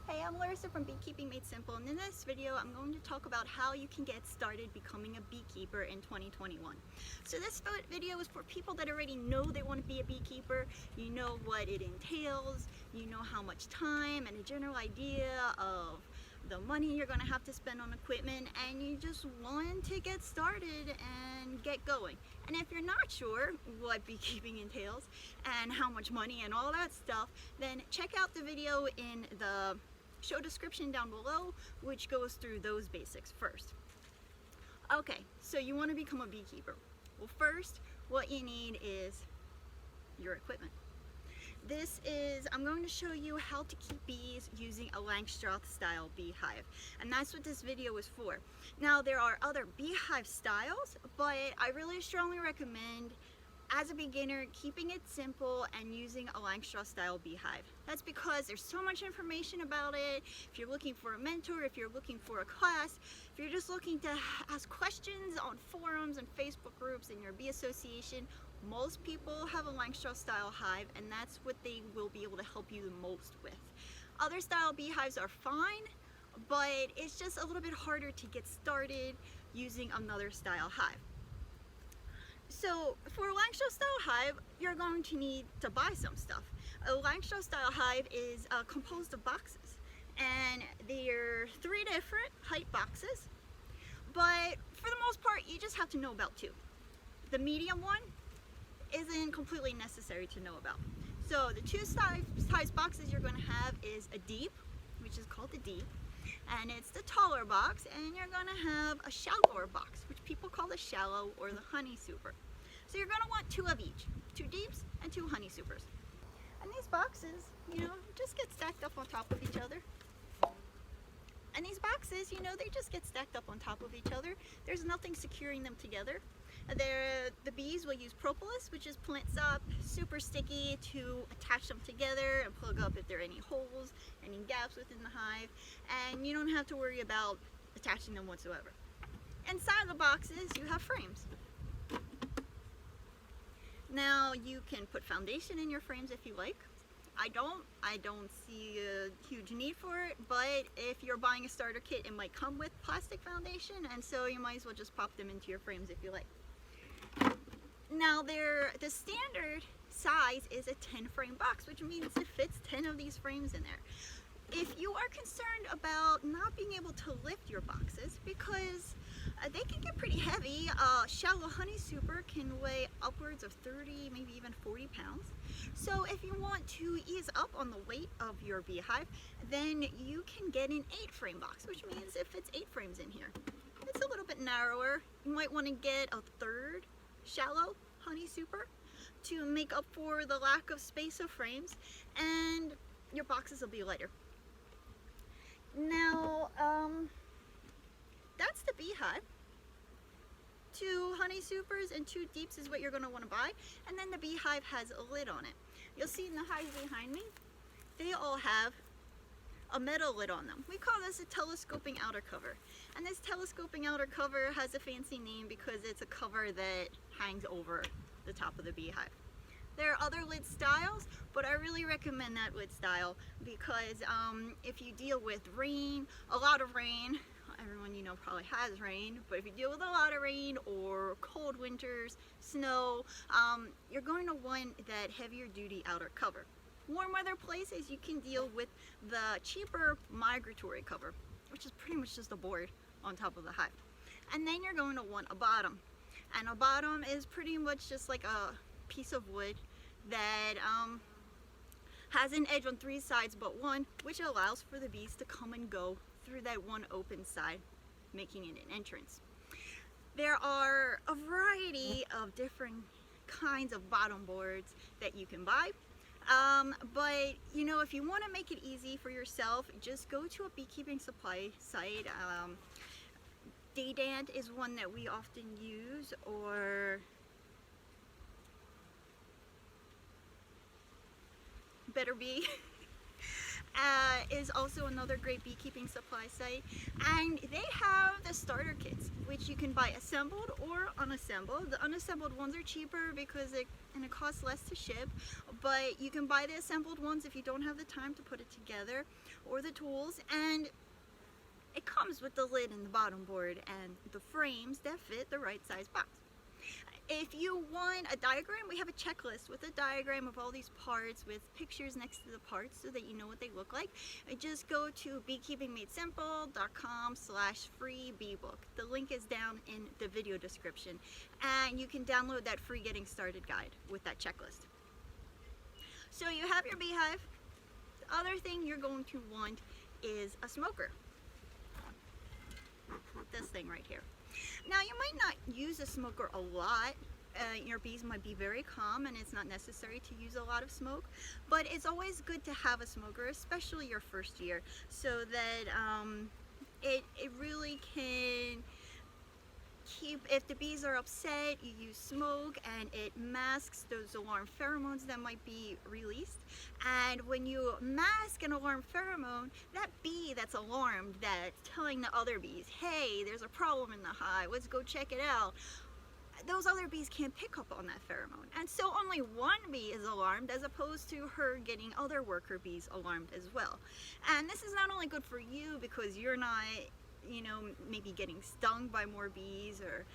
Hey, I'm Larissa from Beekeeping Made Simple, and in this video I'm going to talk about how you can get started becoming a beekeeper in 2021. So this video is for people that already know they want to be a beekeeper. You know what it entails, you know how much time and a general idea of the money you're going to have to spend on equipment, and you just want to get started and get going. And if you're not sure what beekeeping entails and how much money and all that stuff, then check out the video in the show description down below, which goes through those basics first. Okay, so you want to become a beekeeper. Well, first, what you need is your equipment. I'm going to show you how to keep bees using a Langstroth style beehive, and that's what this video is for. Now, there are other beehive styles, but I really strongly recommend, as a beginner, keeping it simple and using a Langstroth style beehive. That's because there's so much information about it. If you're looking for a mentor, if you're looking for a class, if you're just looking to ask questions on forums and Facebook groups in your bee association, most people have a Langstroth style hive, and that's what they will be able to help you the most with. Other style beehives are fine, but it's just a little bit harder to get started using another style hive. So for a Langstroth style hive, you're going to need to buy some stuff. A Langstroth style hive is composed of boxes, and they're 3 different height boxes, but for the most part you just have to know about 2. The medium one isn't completely necessary to know about. So the 2 size boxes you're going to have is a deep, which is called the deep, and it's the taller box, and you're going to have a shallower box, which people call the shallow or the honey super. So you're going to want 2 of each, 2 deeps and 2 honey supers. And these boxes, just get stacked up on top of each other. And these boxes, they just get stacked up on top of each other. There's nothing securing them together. The bees will use propolis, which is plant sap, super sticky, to attach them together and plug up if there are any holes, any gaps within the hive, and you don't have to worry about attaching them whatsoever. Inside the boxes you have frames. Now you can put foundation in your frames if you like. I don't see a huge need for it, but if you're buying a starter kit, it might come with plastic foundation, and so you might as well just pop them into your frames if you like. Now the standard size is a 10 frame box, which means it fits 10 of these frames in there. If you are concerned about not being able to lift your boxes, because they can get pretty heavy, shallow honey super can weigh upwards of 30, maybe even 40 pounds. So if you want to ease up on the weight of your beehive, then you can get an 8 frame box, which means it fits 8 frames in here. It's a little bit narrower. You might want to get a 3rd shallow honey super to make up for the lack of space of frames, and your boxes will be lighter. Now, that's the beehive. 2 honey supers and 2 deeps is what you're going to want to buy, and then the beehive has a lid on it. You'll see in the hives behind me, they all have a metal lid on them. We call this a telescoping outer cover, and this telescoping outer cover has a fancy name because it's a cover that hangs over the top of the beehive. There are other lid styles, but I really recommend that lid style because if you deal with rain, a lot of rain, everyone probably has rain, but if you deal with a lot of rain or cold winters, snow, you're going to want that heavier duty outer cover. Warm weather places, you can deal with the cheaper migratory cover, which is pretty much just a board on top of the hive. And then you're going to want a bottom, and a bottom is pretty much just like a piece of wood that has an edge on 3 sides but 1, which allows for the bees to come and go through that one open side, making it an entrance. There are a variety of different kinds of bottom boards that you can buy, but if you want to make it easy for yourself, just go to a beekeeping supply site. Daydant is one that we often use, or Better Bee. is also another great beekeeping supply site, and they have the starter kits, which you can buy assembled or unassembled. The unassembled ones are cheaper because it costs less to ship, but you can buy the assembled ones if you don't have the time to put it together or the tools, and it comes with the lid and the bottom board and the frames that fit the right size box. If you want a diagram, we have a checklist with a diagram of all these parts with pictures next to the parts so that you know what they look like. Just go to beekeepingmadesimple.com/free beebook. The link is down in the video description, and you can download that free getting started guide with that checklist. So you have your beehive. The other thing you're going to want is a smoker. This thing right here. Now, you might not use a smoker a lot. Your bees might be very calm and it's not necessary to use a lot of smoke, but it's always good to have a smoker, especially your first year, so that it really can keep, if the bees are upset, you use smoke and it masks those alarm pheromones that might be released. And when you mask an alarm pheromone, that bee that's alarmed, that's telling the other bees, hey, there's a problem in the hive, let's go check it out, those other bees can't pick up on that pheromone. And so only one bee is alarmed, as opposed to her getting other worker bees alarmed as well. And this is not only good for you because you're not, you know, maybe getting stung by more bees or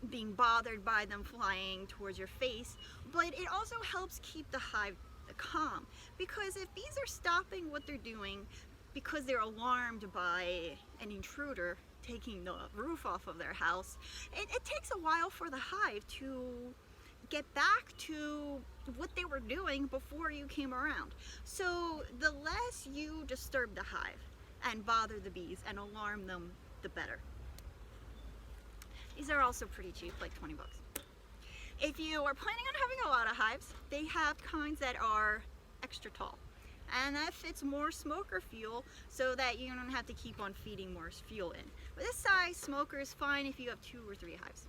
being bothered by them flying towards your face, but it also helps keep the hive calm, because if bees are stopping what they're doing because they're alarmed by an intruder taking the roof off of their house, it takes a while for the hive to get back to what they were doing before you came around. So the less you disturb the hive and bother the bees and alarm them, the better. These are also pretty cheap, like 20 bucks. If you are planning on having a lot of hives, they have kinds that are extra tall, and that fits more smoker fuel so that you don't have to keep on feeding more fuel in. But this size smoker is fine if you have 2 or 3 hives.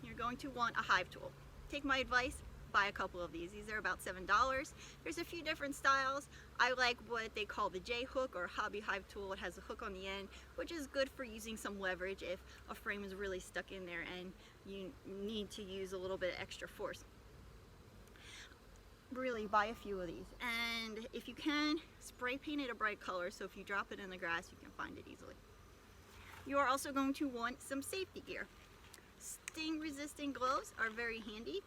You're going to want a hive tool. Take my advice, buy a couple of these. These are about $7. There's a few different styles. I like what they call the J hook, or hobby hive tool. It has a hook on the end, which is good for using some leverage if a frame is really stuck in there and you need to use a little bit of extra force. Really, buy a few of these, and if you can, spray paint it a bright color so if you drop it in the grass you can find it easily. You are also going to want some safety gear. Sting resistant gloves are very handy.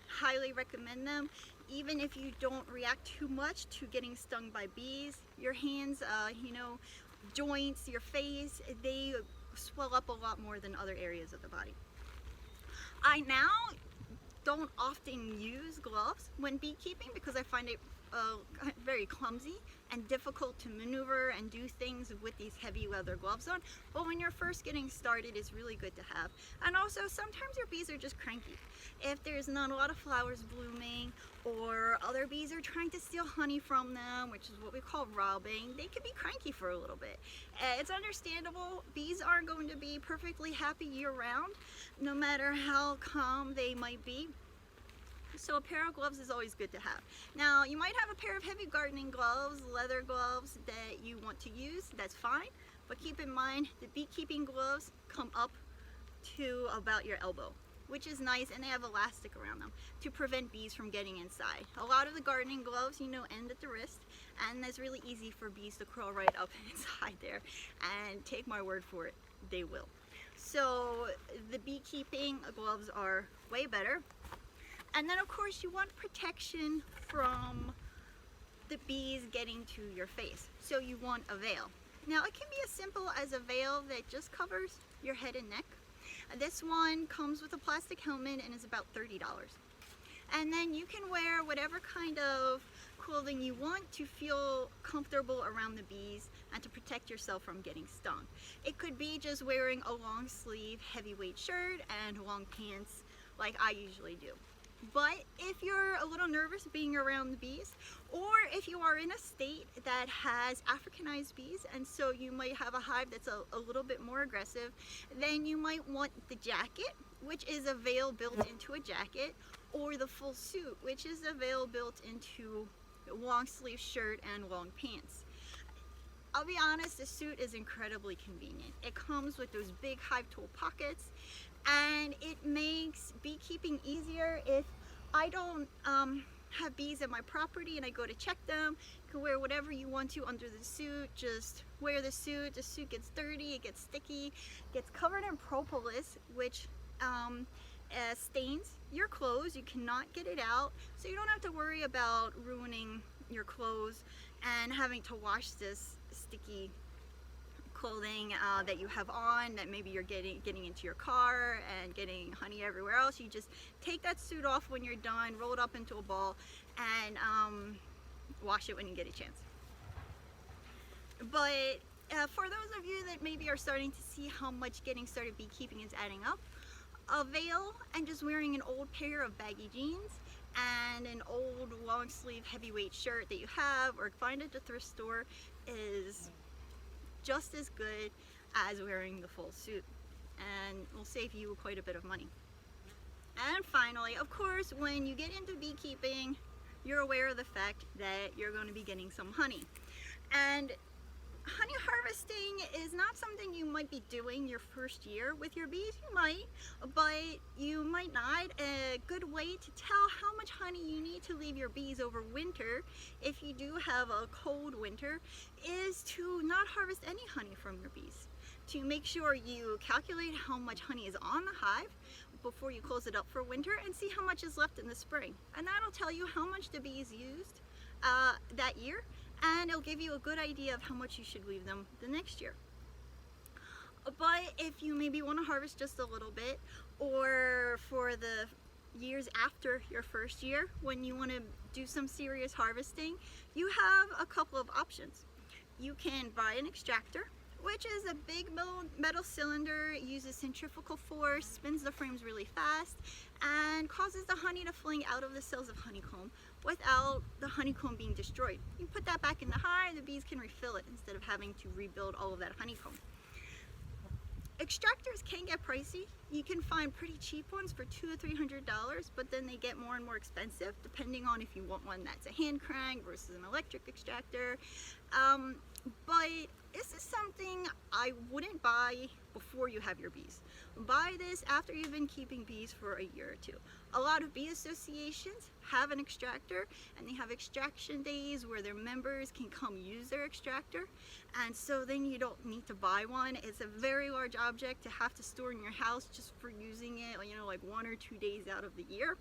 Highly recommend them, even if you don't react too much to getting stung by bees. Your hands, you know, joints, your face, they swell up a lot more than other areas of the body. I now don't often use gloves when beekeeping because I find it very clumsy and difficult to maneuver and do things with these heavy leather gloves on. But when you're first getting started, it's really good to have. And also, sometimes your bees are just cranky. If there's not a lot of flowers blooming, or other bees are trying to steal honey from them, which is what we call robbing, they can be cranky for a little bit. It's understandable. Bees aren't going to be perfectly happy year-round, no matter how calm they might be. So a pair of gloves is always good to have. Now, you might have a pair of heavy gardening gloves, leather gloves that you want to use, that's fine. But keep in mind, the beekeeping gloves come up to about your elbow, which is nice, and they have elastic around them to prevent bees from getting inside. A lot of the gardening gloves, you know, end at the wrist, and it's really easy for bees to crawl right up inside there, and take my word for it, they will. So the beekeeping gloves are way better. And then of course you want protection from the bees getting to your face. So you want a veil. Now it can be as simple as a veil that just covers your head and neck. This one comes with a plastic helmet and is about $30. And then you can wear whatever kind of clothing you want to feel comfortable around the bees and to protect yourself from getting stung. It could be just wearing a long sleeve heavyweight shirt and long pants like I usually do. But if you're a little nervous being around the bees, or if you are in a state that has Africanized bees, and so you might have a hive that's a little bit more aggressive, then you might want the jacket, which is a veil built into a jacket, or the full suit, which is a veil built into long sleeve shirt and long pants. I'll be honest, the suit is incredibly convenient. It comes with those big hive tool pockets, and it makes beekeeping easier. If I don't have bees at my property and I go to check them, you can wear whatever you want to under the suit. Just wear the suit gets dirty, it gets sticky, gets covered in propolis, which stains your clothes. You cannot get it out, so you don't have to worry about ruining your clothes and having to wash this sticky clothing that you have on, that maybe you're getting into your car and getting honey everywhere else. You just take that suit off when you're done, roll it up into a ball, and wash it when you get a chance. But for those of you that maybe are starting to see how much getting started beekeeping is adding up, a veil and just wearing an old pair of baggy jeans and an old long sleeve heavyweight shirt that you have or find at the thrift store is just as good as wearing the full suit, and will save you quite a bit of money. And finally, of course, when you get into beekeeping, you're aware of the fact that you're going to be getting some honey. And honey harvesting is not something you might be doing your first year with your bees. You might, but you might not. A good way to tell how much honey you need to leave your bees over winter, if you do have a cold winter, is to not harvest any honey from your bees. To make sure you calculate how much honey is on the hive before you close it up for winter, and see how much is left in the spring. And that'll tell you how much the bees used that year, and it'll give you a good idea of how much you should leave them the next year. But if you maybe want to harvest just a little bit, or for the years after your first year when you want to do some serious harvesting, you have a couple of options. You can buy an extractor, which is a big metal cylinder. It uses centrifugal force, spins the frames really fast, and causes the honey to fling out of the cells of honeycomb without the honeycomb being destroyed. You put that back in the hive, the bees can refill it instead of having to rebuild all of that honeycomb. Extractors can get pricey. You can find pretty cheap ones for $200 to $300, but then they get more and more expensive depending on if you want one that's a hand crank versus an electric extractor. But this is something I wouldn't buy before you have your bees. Buy this after you've been keeping bees for a year or two. A lot of bee associations have an extractor, and they have extraction days where their members can come use their extractor, and so then you don't need to buy one. It's a very large object to have to store in your house just for using it, you know, like 1 or 2 days out of the year.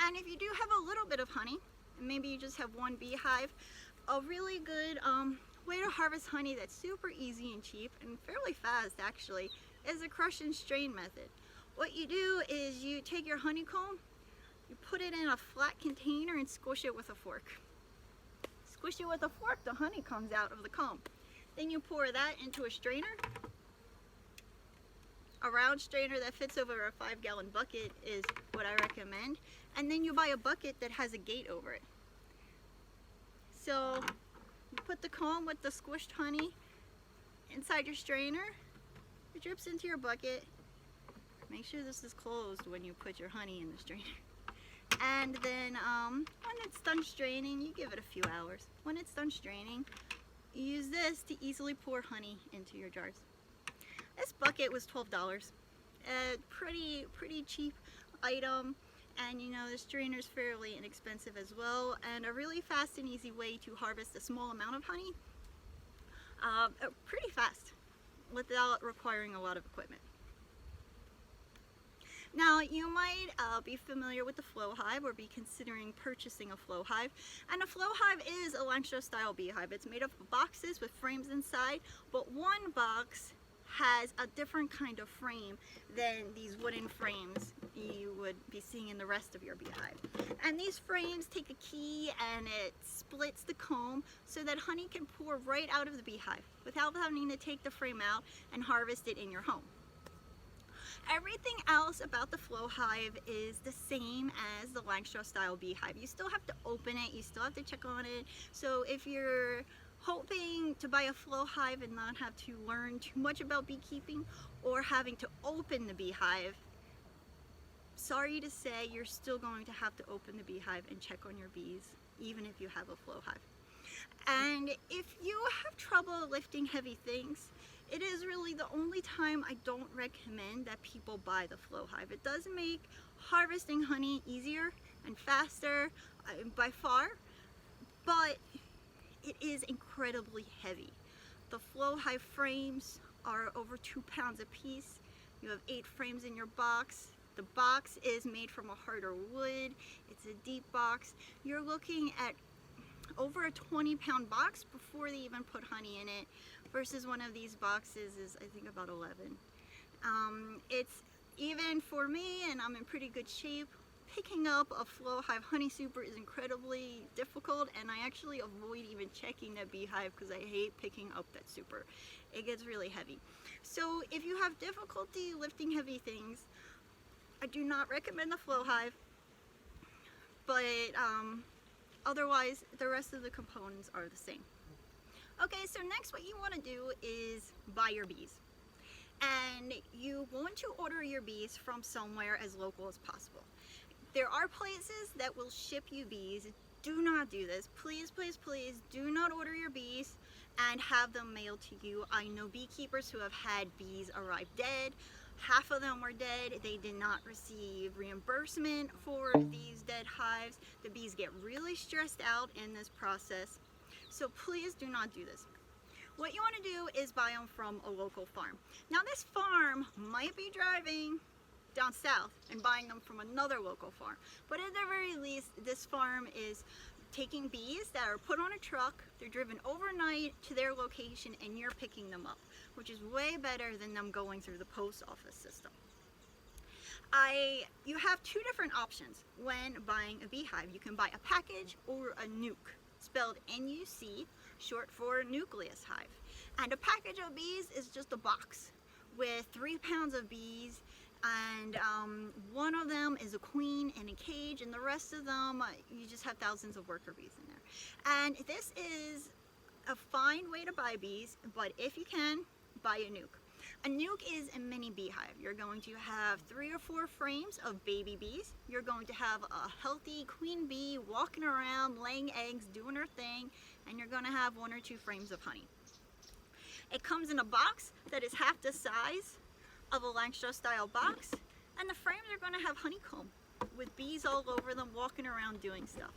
And if you do have a little bit of honey, and maybe you just have one beehive, a really good way to harvest honey that's super easy and cheap and fairly fast actually is a crush and strain method. What you do is you take your honeycomb, you put it in a flat container and squish it with a fork. Squish it with a fork, the honey comes out of the comb. Then you pour that into a strainer, a round strainer that fits over a 5-gallon bucket is what I recommend. And then you buy a bucket that has a gate over it. So you put the comb with the squished honey inside your strainer, it drips into your bucket. Make sure this is closed when you put your honey in the strainer. And then when it's done straining, you give it a few hours. When it's done straining, you use this to easily pour honey into your jars. This bucket was $12. A pretty cheap item, and you know the strainer is fairly inexpensive as well, and a really fast and easy way to harvest a small amount of honey pretty fast without requiring a lot of equipment. Now you might be familiar with the flow hive or be considering purchasing a flow hive, and a flow hive is a Langstroth style beehive. It's made up of boxes with frames inside, but one box has a different kind of frame than these wooden frames you would be seeing in the rest of your beehive. And these frames take a key and it splits the comb so that honey can pour right out of the beehive without having to take the frame out and harvest it in your home. Everything else about the flow hive is the same as the Langstroth style beehive. You still have to open it, you still have to check on it. So if you're hoping to buy a flow hive and not have to learn too much about beekeeping or having to open the beehive, sorry to say you're still going to have to open the beehive and check on your bees even if you have a flow hive. And if you have trouble lifting heavy things, it is really the only time I don't recommend that people buy the flow hive. It does make harvesting honey easier and faster by far, but it is incredibly heavy. The flow hive frames are over 2 pounds a piece. You have 8 frames in your box. The box is made from a harder wood. It's a deep box. You're looking at over a 20-pound box before they even put honey in it, versus one of these boxes is I think about 11. It's even for me, and I'm in pretty good shape, picking up a flow hive honey super is incredibly difficult, and I actually avoid even checking that beehive because I hate picking up that super. It gets really heavy. So if you have difficulty lifting heavy things, I do not recommend the flow hive, but otherwise the rest of the components are the same. Okay, so next what you want to do is buy your bees. And you want to order your bees from somewhere as local as possible. There are places that will ship you bees. Do not do this. Please, please, please do not order your bees and have them mailed to you. I know beekeepers who have had bees arrive dead. Half of them were dead. They did not receive reimbursement for these dead hives. The bees get really stressed out in this process. So please do not do this. What you want to do is buy them from a local farm. Now this farm might be driving down south and buying them from another local farm, but at the very least this farm is taking bees that are put on a truck, they're driven overnight to their location, and you're picking them up, which is way better than them going through the post office system. You have 2 different options when buying a beehive. You can buy a package or a nuke, spelled N-U-C, short for nucleus hive. And a package of bees is just a box with 3 pounds of bees, and one of them is a queen in a cage, and the rest of them, you just have thousands of worker bees in there. And this is a fine way to buy bees, but if you can, buy a nuke. A nuke is a mini beehive. You're going to have 3 or 4 frames of baby bees. You're going to have a healthy queen bee walking around, laying eggs, doing her thing, and you're going to have 1 or 2 frames of honey. It comes in a box that is half the size of a Langstroth style box, and the frames are going to have honeycomb with bees all over them walking around doing stuff.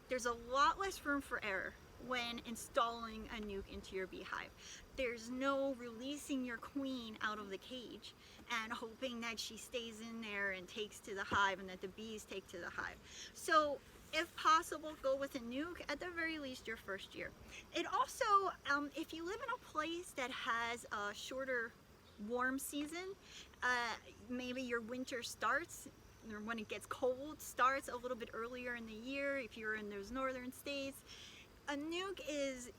There's a lot less room for error when installing a nuke into your beehive. There's no releasing your queen out of the cage and hoping that she stays in there and takes to the hive and that the bees take to the hive. So if possible, go with a nuke at the very least your first year. It also, if you live in a place that has a shorter warm season, maybe your winter starts, or when it gets cold, starts a little bit earlier in the year if you're in those northern states, a nuke is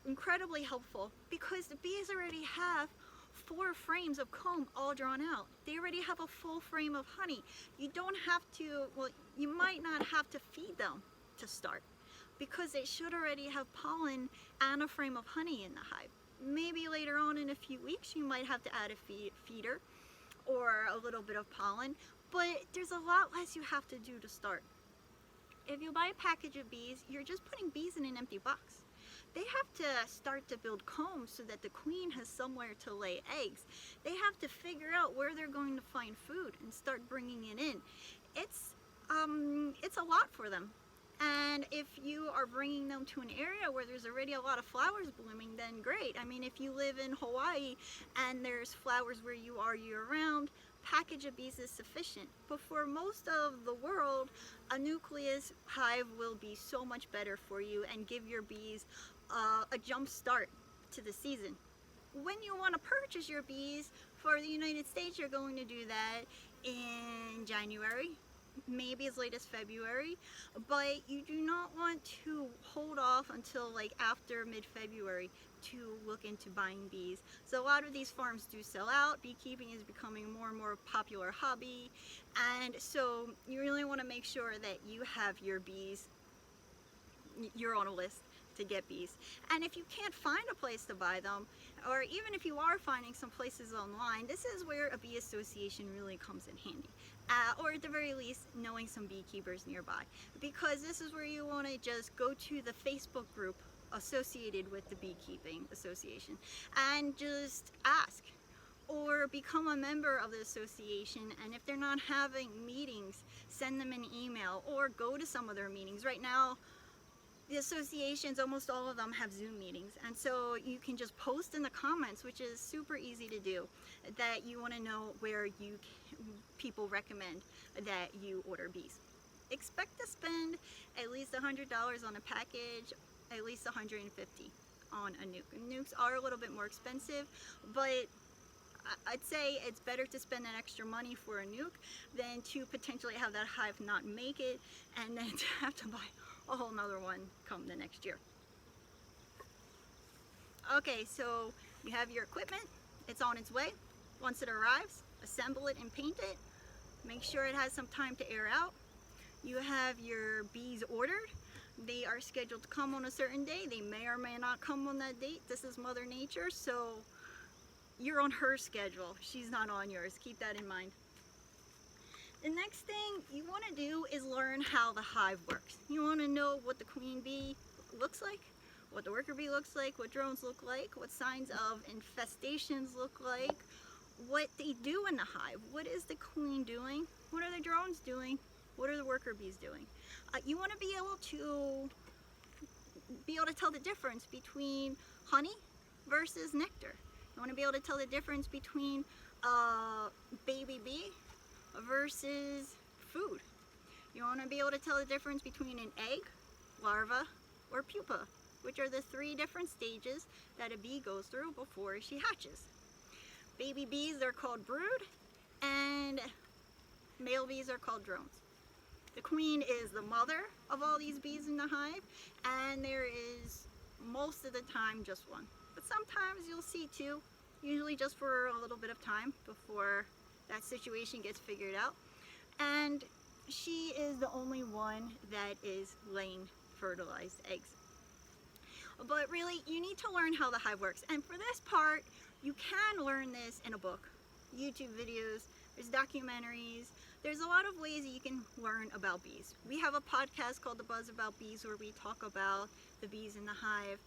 incredibly helpful because the bees already have 4 frames of comb all drawn out. They already have a full frame of honey. You don't have to, well, you might not have to feed them to start because they should already have pollen and a frame of honey in the hive. Maybe later on in a few weeks you might have to add a feeder or a little bit of pollen, but there's a lot less you have to do to start. If you buy a package of bees, you're just putting bees in an empty box. They have to start to build combs so that the queen has somewhere to lay eggs. They have to figure out where they're going to find food and start bringing it in. It's a lot for them. And if you are bringing them to an area where there's already a lot of flowers blooming, then great. I mean, if you live in Hawaii and there's flowers where you are year-round, package of bees is sufficient. But for most of the world, a nucleus hive will be so much better for you and give your bees a jump start to the season. When you want to purchase your bees for the United States, you're going to do that in January, maybe as late as February, but you do not want to hold off until like after mid-February to look into buying bees. So a lot of these farms do sell out. Beekeeping is becoming more and more popular hobby, and so you really want to make sure that you have your bees, you're on a list to get bees. And if you can't find a place to buy them, or even if you are finding some places online, this is where a bee association really comes in handy. Or at the very least, knowing some beekeepers nearby. Because this is where you want to just go to the Facebook group associated with the Beekeeping Association and just ask. Or become a member of the association, and if they're not having meetings, send them an email or go to some of their meetings. Right now, the associations, almost all of them have Zoom meetings, and so you can just post in the comments, which is super easy to do, that you want to know where people recommend that you order bees. Expect to spend at least $100 on a package, at least $150 on a nuke. Nukes are a little bit more expensive, but I'd say it's better to spend that extra money for a nuke than to potentially have that hive not make it and then to have to buy a whole nother one come the next year. Okay, so you have your equipment, it's on its way. Once it arrives, assemble it and paint it. Make sure it has some time to air out. You have your bees ordered. They are scheduled to come on a certain day. They may or may not come on that date. This is Mother Nature, so you're on her schedule. She's not on yours. Keep that in mind. The next thing you want to do is learn how the hive works. You want to know what the queen bee looks like, what the worker bee looks like, what drones look like, what signs of infestations look like, what they do in the hive. What is the queen doing? What are the drones doing? What are the worker bees doing? You want to be able to tell the difference between honey versus nectar. You want to be able to tell the difference between baby bee versus food. You want to be able to tell the difference between an egg, larva, or pupa, which are the 3 different stages that a bee goes through before she hatches. Baby bees are called brood, and male bees are called drones. The queen is the mother of all these bees in the hive, and there is most of the time just one. But sometimes you'll see 2, usually just for a little bit of time before that situation gets figured out. And she is the only one that is laying fertilized eggs. But really, you need to learn how the hive works. And for this part, you can learn this in a book, YouTube videos, there's documentaries. There's a lot of ways that you can learn about bees. We have a podcast called The Buzz About Bees where we talk about the bees in the hive.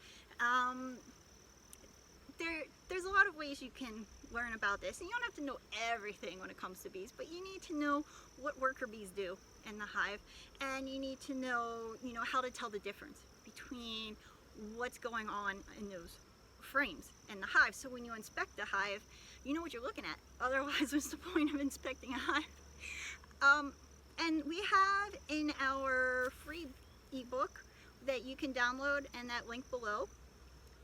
There's a lot of ways you can learn about this, and you don't have to know everything when it comes to bees, but you need to know what worker bees do in the hive, and you need to know, how to tell the difference between what's going on in those frames in the hive. So when you inspect the hive, you know what you're looking at. Otherwise, what's the point of inspecting a hive? And we have in our free ebook that you can download, and that link below.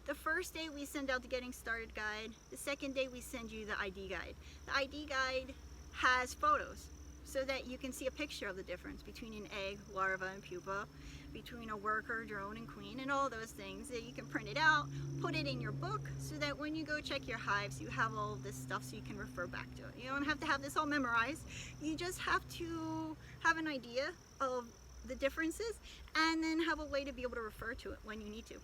The first day we send out the Getting Started guide. The second day we send you the ID guide. The ID guide has photos so that you can see a picture of the difference between an egg, larva, and pupa, between a worker, drone, and queen, and all those things. That you can print it out, put it in your book, so that when you go check your hives, you have all of this stuff so you can refer back to it. You don't have to have this all memorized. You just have to have an idea of the differences and then have a way to be able to refer to it when you need to.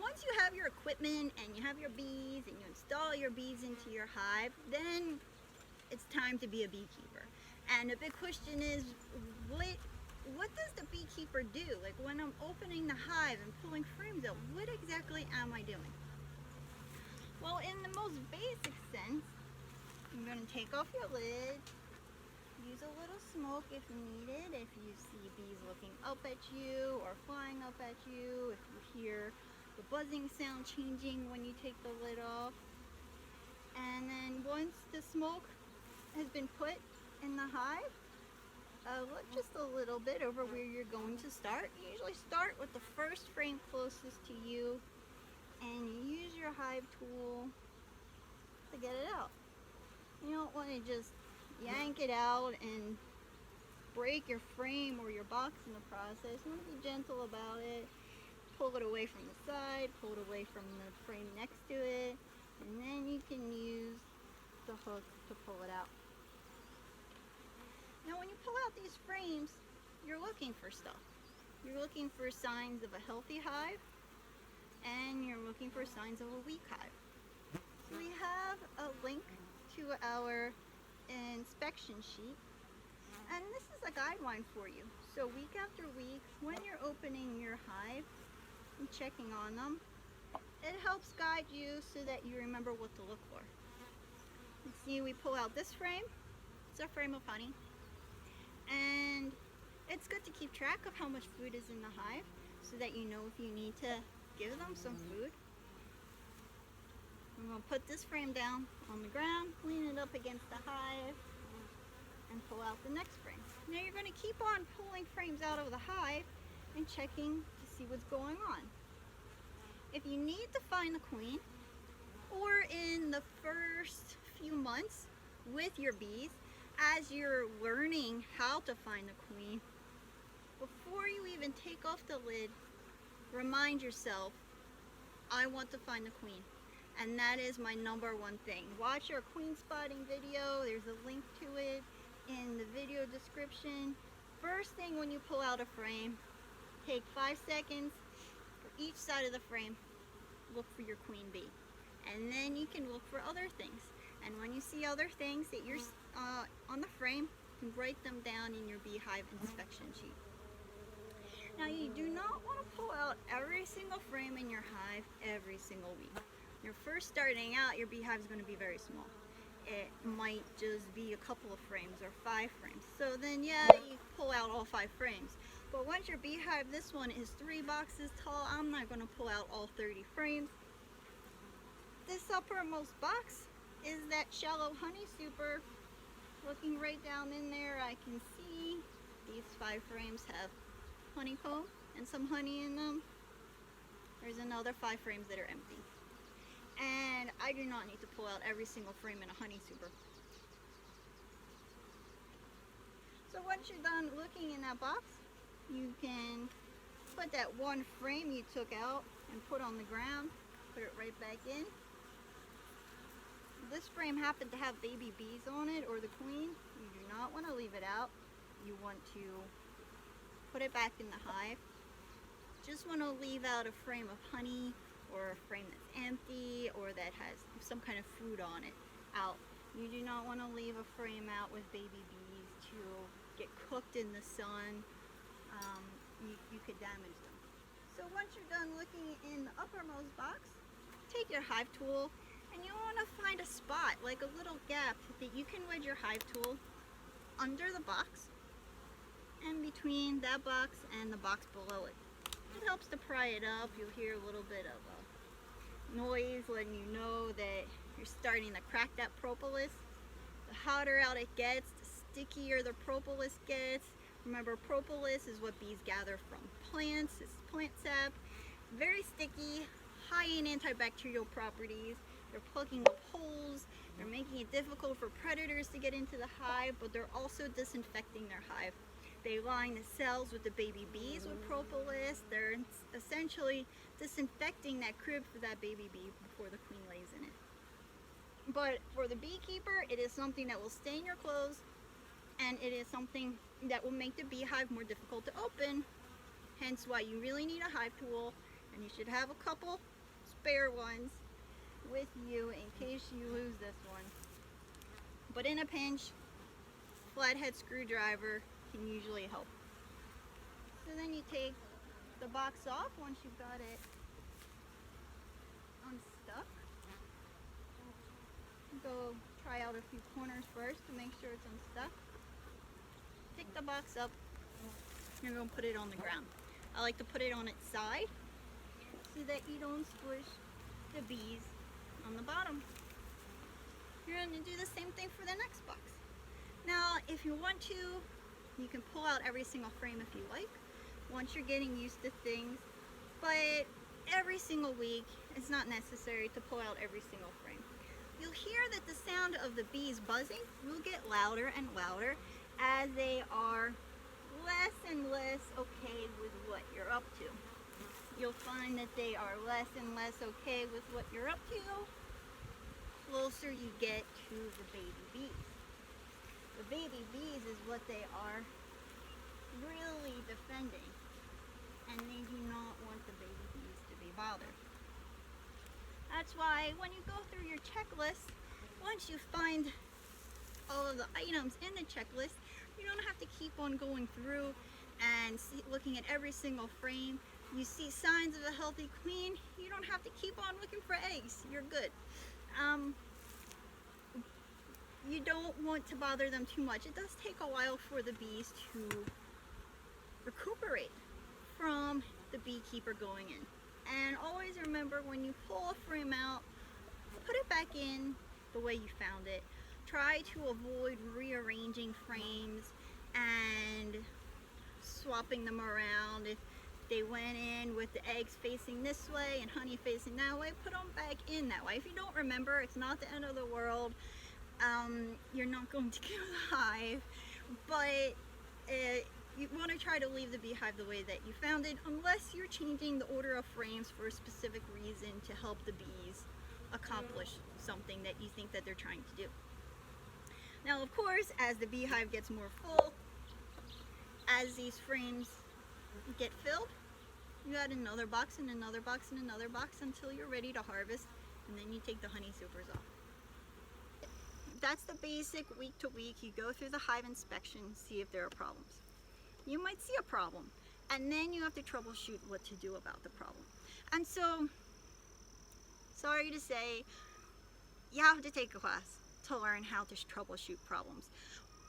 Once you have your equipment and you have your bees and you install your bees into your hive, then it's time to be a beekeeper. And the big question is, what does the beekeeper do? Like when I'm opening the hive and pulling frames out, what exactly am I doing? Well, in the most basic sense, I'm going to take off your lid, use a little smoke if needed, if you see bees looking up at you or flying up at you, if you hear the buzzing sound changing when you take the lid off. And then once the smoke has been put in the hive, look just a little bit over where you're going to start. You usually start with the first frame closest to you, and you use your hive tool to get it out. You don't want to just yank it out and break your frame or your box in the process. You want to be gentle about it. Pull it away from the side, pull it away from the frame next to it, and then you can use the hook to pull it out. Now when you pull out these frames, you're looking for stuff. You're looking for signs of a healthy hive, and you're looking for signs of a weak hive. So we have a link to our inspection sheet, and this is a guideline for you. So week after week, when you're opening your hive and checking on them, it helps guide you so that you remember what to look for. You see, we pull out this frame. It's a frame of honey, and it's good to keep track of how much food is in the hive so that you know if you need to give them some food. I'm going to put this frame down on the ground, lean it up against the hive, and pull out the next frame. Now you're going to keep on pulling frames out of the hive and checking to see what's going on. If you need to find the queen, or in the first few months with your bees, as you're learning how to find the queen, before you even take off the lid, remind yourself, I want to find the queen. And that is my number one thing. Watch our queen spotting video. There's a link to it in the video description. First thing when you pull out a frame, take 5 seconds for each side of the frame. Look for your queen bee. And then you can look for other things. And when you see other things that you're on the frame, you can write them down in your beehive inspection sheet. Now you do not want to pull out every single frame in your hive every single week. When you're first starting out, your beehive is going to be very small. It might just be a couple of frames or 5 frames. So then yeah, you pull out all 5 frames. But once your beehive, this one is 3 boxes tall, I'm not going to pull out all 30 frames. This uppermost box is that shallow honey super. Looking right down in there, I can see these 5 frames have honeycomb and some honey in them. There's another 5 frames that are empty. And I do not need to pull out every single frame in a honey super. So once you're done looking in that box, you can put that one frame you took out and put on the ground, put it right back in. This frame happened to have baby bees on it, or the queen. You do not want to leave it out. You want to put it back in the hive. Just want to leave out a frame of honey, or a frame that's empty, or that has some kind of food on it out. You do not want to leave a frame out with baby bees to get cooked in the sun. You could damage them. So once you're done looking in the uppermost box, take your hive tool, and you want to find a spot, like a little gap, that you can wedge your hive tool under the box and between that box and the box below it. It helps to pry it up. You'll hear a little bit of a noise letting you know that you're starting to crack that propolis. The hotter out it gets, the stickier the propolis gets. Remember, propolis is what bees gather from plants. It's plant sap. Very sticky, high in antibacterial properties. They're plugging up holes. They're making it difficult for predators to get into the hive, but they're also disinfecting their hive. They line the cells with the baby bees with propolis. They're essentially disinfecting that crib for that baby bee before the queen lays in it. But for the beekeeper, it is something that will stain your clothes, and it is something that will make the beehive more difficult to open. Hence why you really need a hive tool, and you should have a couple spare ones with you in case you lose this one. But in a pinch, flathead screwdriver can usually help. So then you take the box off once you've got it unstuck. Go try out a few corners first to make sure it's unstuck. Pick the box up, you're going to put it on the ground. I like to put it on its side so that you don't squish the bees on the bottom. You're going to do the same thing for the next box. Now, if you want to, you can pull out every single frame if you like, once you're getting used to things, but every single week, it's not necessary to pull out every single frame. You'll hear that the sound of the bees buzzing will get louder and louder as they are less and less okay with what you're up to. You'll find that they are less and less okay with what you're up to closer you get to the baby bees. The baby bees is what they are really defending, and they do not want the baby bees to be bothered. That's why when you go through your checklist, once you find all of the items in the checklist, you don't have to keep on going through and looking at every single frame. You see signs of a healthy queen, you don't have to keep on looking for eggs. You're good. You don't want to bother them too much. It does take a while for the bees to recuperate from the beekeeper going in. And always remember, when you pull a frame out, put it back in the way you found it. Try to avoid rearranging frames and swapping them around. If they went in with the eggs facing this way and honey facing that way, put them back in that way. If you don't remember, it's not the end of the world. You're not going to kill the hive, but you want to try to leave the beehive the way that you found it, unless you're changing the order of frames for a specific reason to help the bees accomplish something that you think that they're trying to do. Now, of course, as the beehive gets more full, as these frames get filled, you add another box and another box and another box until you're ready to harvest, and then you take the honey supers off. That's the basic week to week. You go through the hive inspection, see if there are problems. You might see a problem, and then you have to troubleshoot what to do about the problem. And so, sorry to say, you have to take a class to learn how to troubleshoot problems,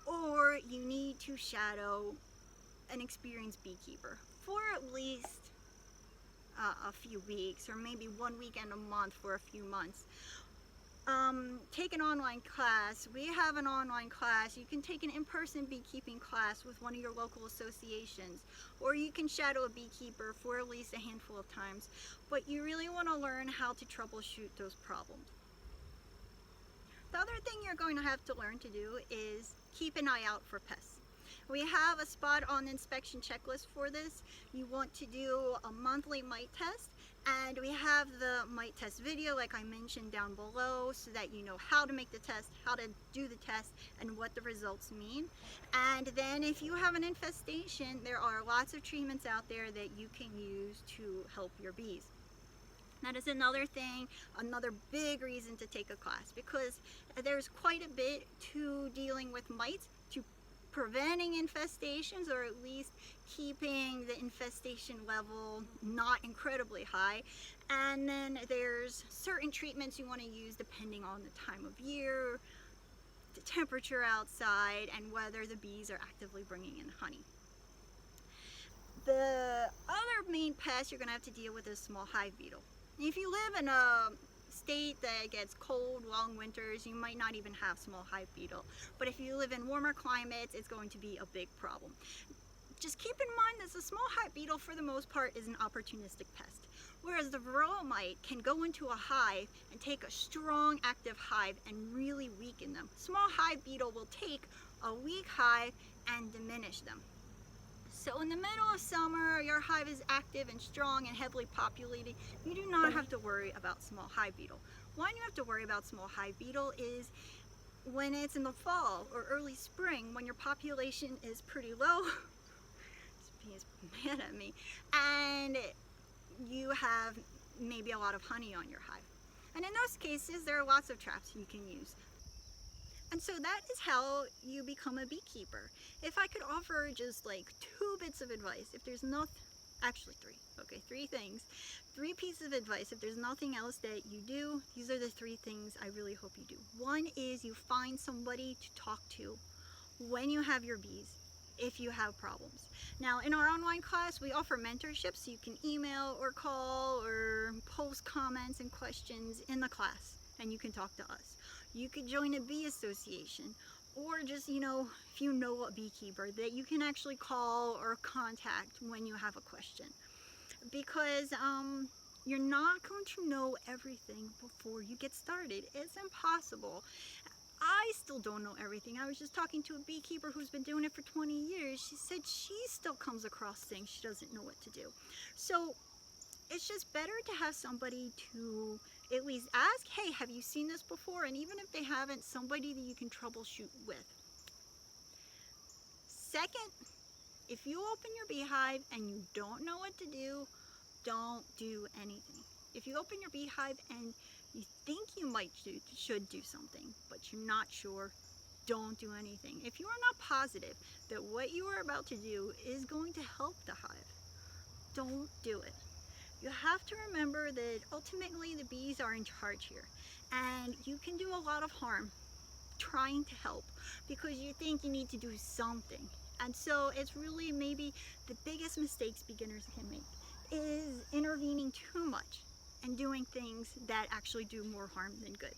or you need to shadow an experienced beekeeper for at least a few weeks, or maybe 1 weekend a month for a few months. Take an online class. We have an online class. You can take an in-person beekeeping class with one of your local associations, or you can shadow a beekeeper for at least a handful of times. But you really want to learn how to troubleshoot those problems. The other thing you're going to have to learn to do is keep an eye out for pests. We have a spot on the inspection checklist for this. You want to do a monthly mite test, and we have the mite test video, like I mentioned, down below, so that you know how to make the test, how to do the test, and what the results mean. And then if you have an infestation, there are lots of treatments out there that you can use to help your bees. That is another thing, another big reason to take a class, because there's quite a bit to dealing with mites, to preventing infestations, or at least keeping the infestation level not incredibly high. And then there's certain treatments you want to use depending on the time of year, the temperature outside, and whether the bees are actively bringing in honey. The other main pest you're going to have to deal with is small hive beetle. If you live in a state that gets cold, long winters, you might not even have small hive beetle. But if you live in warmer climates, it's going to be a big problem. Just keep in mind that the small hive beetle, for the most part, is an opportunistic pest. Whereas the varroa mite can go into a hive and take a strong, active hive and really weaken them. Small hive beetle will take a weak hive and diminish them. So in the middle of summer, your hive is active and strong and heavily populated. You do not have to worry about small hive beetle. When you have to worry about small hive beetle is when it's in the fall or early spring, when your population is pretty low. This bee is mad at me. And you have maybe a lot of honey on your hive. And in those cases, there are lots of traps you can use. And so that is how you become a beekeeper. If I could offer just like 2 bits of advice, if there's actually 3, okay, 3 things, 3 pieces of advice. If there's nothing else that you do, these are the 3 things I really hope you do. One is you find somebody to talk to when you have your bees, if you have problems. Now, in our online class, we offer mentorship, so you can email or call or post comments and questions in the class, and you can talk to us. You could join a bee association, or just, if you know a beekeeper that you can actually call or contact when you have a question. Because you're not going to know everything before you get started. It's impossible. I still don't know everything. I was just talking to a beekeeper who's been doing it for 20 years. She said she still comes across things she doesn't know what to do. So it's just better to have somebody to at least ask, hey, have you seen this before? And even if they haven't, somebody that you can troubleshoot with. Second, If you open your beehive and you don't know what to do, don't do anything. If you open your beehive and you think you should do something, but you're not sure, don't do anything. If you are not positive that what you are about to do is going to help the hive, don't do it. You have to remember that ultimately the bees are in charge here, and you can do a lot of harm trying to help because you think you need to do something. And so it's really maybe the biggest mistakes beginners can make is intervening too much and doing things that actually do more harm than good.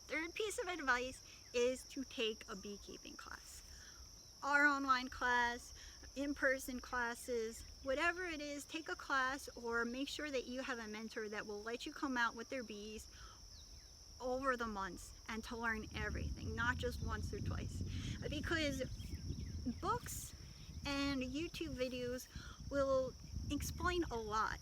Third piece of advice is to take a beekeeping class. Our online class, in-person classes, whatever it is, take a class or make sure that you have a mentor that will let you come out with their bees over the months and to learn everything, not just once or twice. Because books and YouTube videos will explain a lot,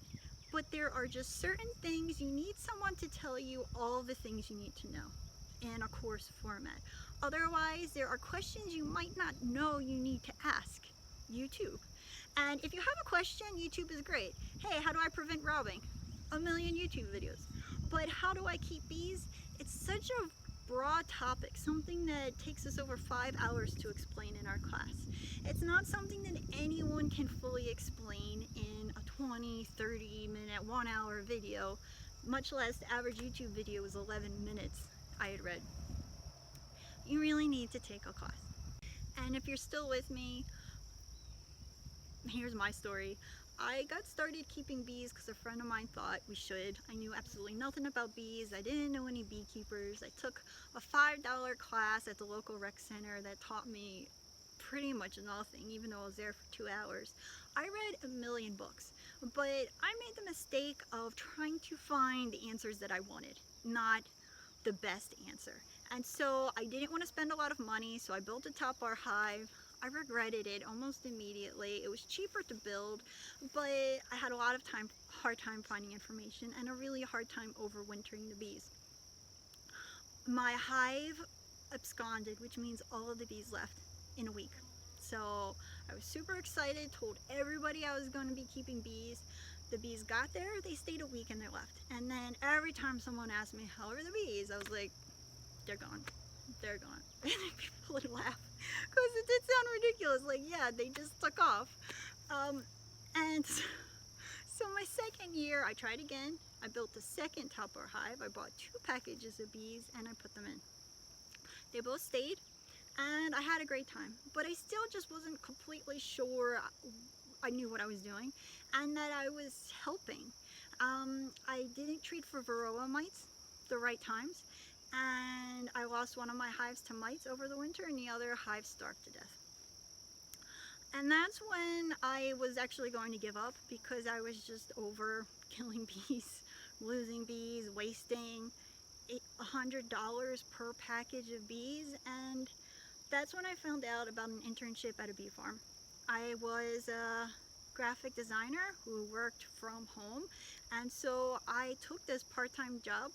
but there are just certain things you need someone to tell you all the things you need to know in a course format. Otherwise, there are questions you might not know you need to ask YouTube. And if you have a question, YouTube is great. Hey, how do I prevent robbing? A million YouTube videos. But how do I keep bees? It's such a broad topic, something that takes us over 5 hours to explain in our class. It's not something that anyone can fully explain in a 20, 30 minute, 1 hour video, much less the average YouTube video is 11 minutes, I had read. You really need to take a class. And if you're still with me, here's my story. I got started keeping bees because a friend of mine thought we should. I knew absolutely nothing about bees. I didn't know any beekeepers. I took a $5 class at the local rec center that taught me pretty much nothing, even though I was there for 2 hours. I read a million books, but I made the mistake of trying to find the answers that I wanted, not the best answer. And so I didn't want to spend a lot of money, so I built a top bar hive. I regretted it almost immediately. It was cheaper to build, but I had a lot of hard time finding information and a really hard time overwintering the bees. My hive absconded, which means all of the bees left in a week. So I was super excited, told everybody I was going to be keeping bees. The bees got there, they stayed a week and they left. And then every time someone asked me, how are the bees? I was like, they're gone. They're gone. And people would laugh because it did sound ridiculous. Like, yeah, they just took off. And so my second year, I tried again. I built a second top bar hive. I bought 2 packages of bees and I put them in. They both stayed and I had a great time, but I still just wasn't completely sure I knew what I was doing and that I was helping. I didn't treat for varroa mites the right times, and I lost one of my hives to mites over the winter and the other hive starved to death. And that's when I was actually going to give up because I was just over killing bees, losing bees, wasting $100 per package of bees. And that's when I found out about an internship at a bee farm. I was a graphic designer who worked from home, and so I took this part-time job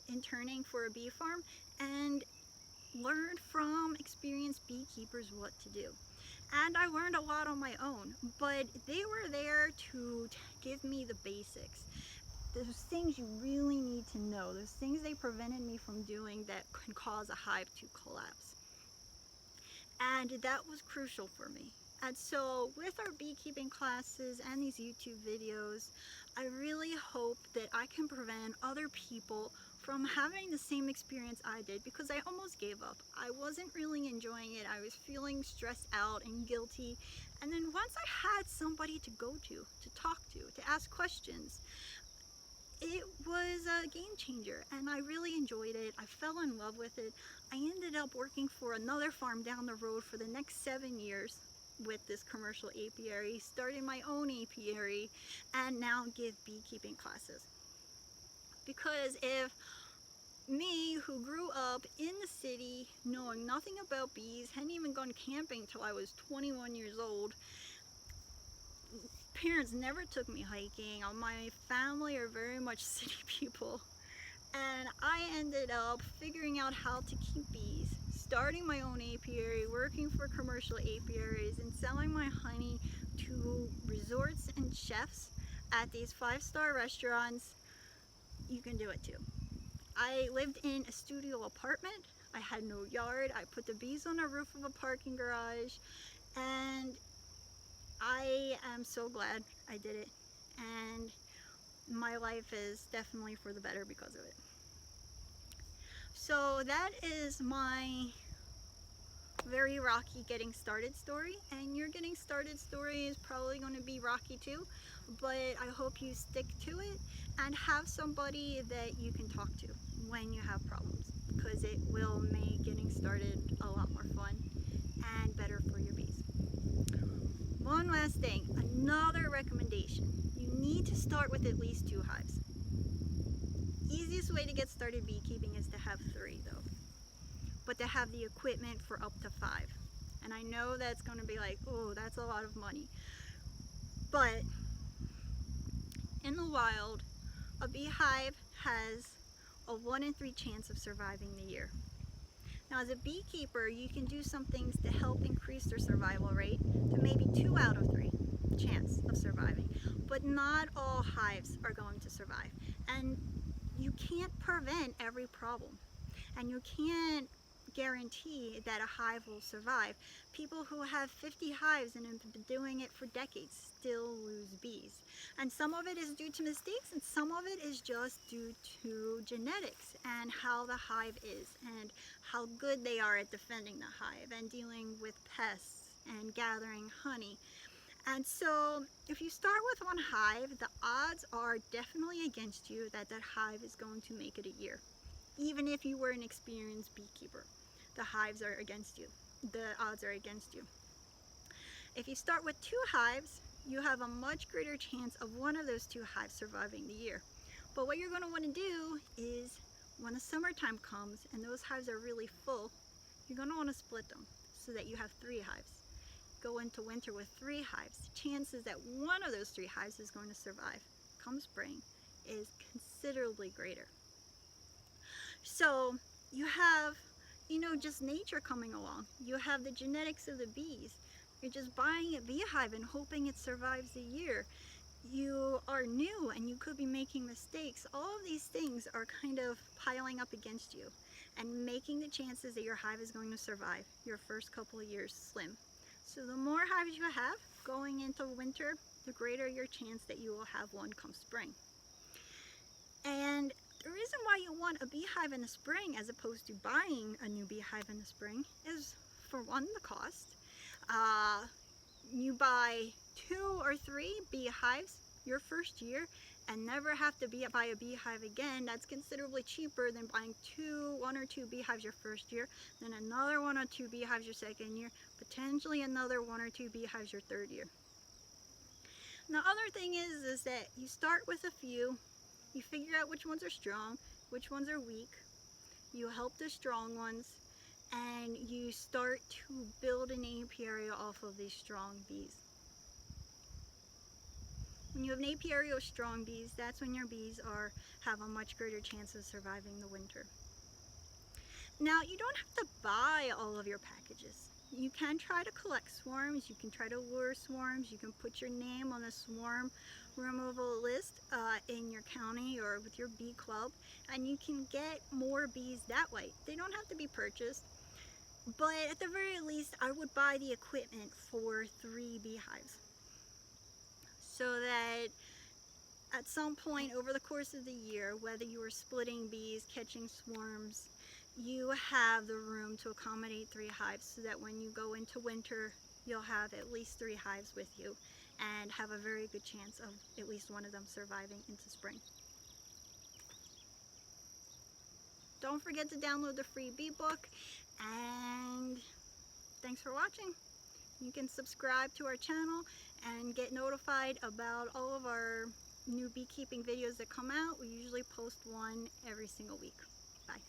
interning for a bee farm and learned from experienced beekeepers what to do. And I learned a lot on my own, but they were there to give me the basics. Those things you really need to know, those things they prevented me from doing that can cause a hive to collapse. And that was crucial for me. And so with our beekeeping classes and these YouTube videos, I really hope that I can prevent other people from having the same experience I did, because I almost gave up. I wasn't really enjoying it. I was feeling stressed out and guilty. And then once I had somebody to go to talk to ask questions, it was a game changer and I really enjoyed it. I fell in love with it. I ended up working for another farm down the road for the next 7 years with this commercial apiary, starting my own apiary, and now give beekeeping classes. Because if me, who grew up in the city, knowing nothing about bees, hadn't even gone camping till I was 21 years old, parents never took me hiking, my family are very much city people, and I ended up figuring out how to keep bees starting my own apiary, working for commercial apiaries, and selling my honey to resorts and chefs at these 5-star restaurants, you can do it too. I lived in a studio apartment. I had no yard. I put the bees on the roof of a parking garage, and I am so glad I did it. And my life is definitely for the better because of it. So that is my very rocky getting started story, and your getting started story is probably going to be rocky too, but I hope you stick to it and have somebody that you can talk to when you have problems, because it will make getting started a lot more fun and better for your bees. One last thing, another recommendation: you need to start with at least 2 hives. Easiest way to get started beekeeping is to have 3 though, but to have the equipment for up to 5. And I know that's going to be like, oh, that's a lot of money, but in the wild, a beehive has a 1 in 3 chance of surviving the year. Now, as a beekeeper, you can do some things to help increase their survival rate to maybe 2 out of 3 chance of surviving, but not all hives are going to survive, and you can't prevent every problem, and you can't guarantee that a hive will survive. People who have 50 hives and have been doing it for decades still lose bees, and some of it is due to mistakes, and some of it is just due to genetics and how the hive is and how good they are at defending the hive and dealing with pests and gathering honey. And so if you start with 1 hive, the odds are definitely against you that that hive is going to make it a year. Even if you were an experienced beekeeper, the hives are against you. The odds are against you. If you start with 2 hives, you have a much greater chance of one of those 2 hives surviving the year. But what you're going to want to do is, when the summertime comes and those hives are really full, you're going to want to split them so that you have 3 hives. Go into winter with 3 hives. The chances that one of those 3 hives is going to survive come spring is considerably greater. So you have, just nature coming along. You have the genetics of the bees. You're just buying a beehive and hoping it survives the year. You are new and you could be making mistakes. All of these things are kind of piling up against you and making the chances that your hive is going to survive your first couple of years slim. So the more hives you have going into winter, the greater your chance that you will have one come spring. And the reason why you want a beehive in the spring as opposed to buying a new beehive in the spring is, for one, the cost. You buy 2 or 3 beehives your first year and never have to buy a beehive again. That's considerably cheaper than buying 1 or 2 beehives your first year, then another 1 or 2 beehives your second year, potentially another 1 or 2 beehives your third year. And the other thing is that you start with a few, you figure out which ones are strong, which ones are weak, you help the strong ones, and you start to build an apiary off of these strong bees. When you have an apiary of strong bees, that's when your bees have a much greater chance of surviving the winter. Now, you don't have to buy all of your packages. You can try to collect swarms, you can try to lure swarms, you can put your name on a swarm removal list in your county or with your bee club, and you can get more bees that way. They don't have to be purchased, but at the very least, I would buy the equipment for 3 beehives, so that at some point over the course of the year, whether you are splitting bees, catching swarms, you have the room to accommodate 3 hives, so that when you go into winter, you'll have at least 3 hives with you and have a very good chance of at least one of them surviving into spring. Don't forget to download the free bee book, and thanks for watching. You can subscribe to our channel and get notified about all of our new beekeeping videos that come out. We usually post one every single week. Bye.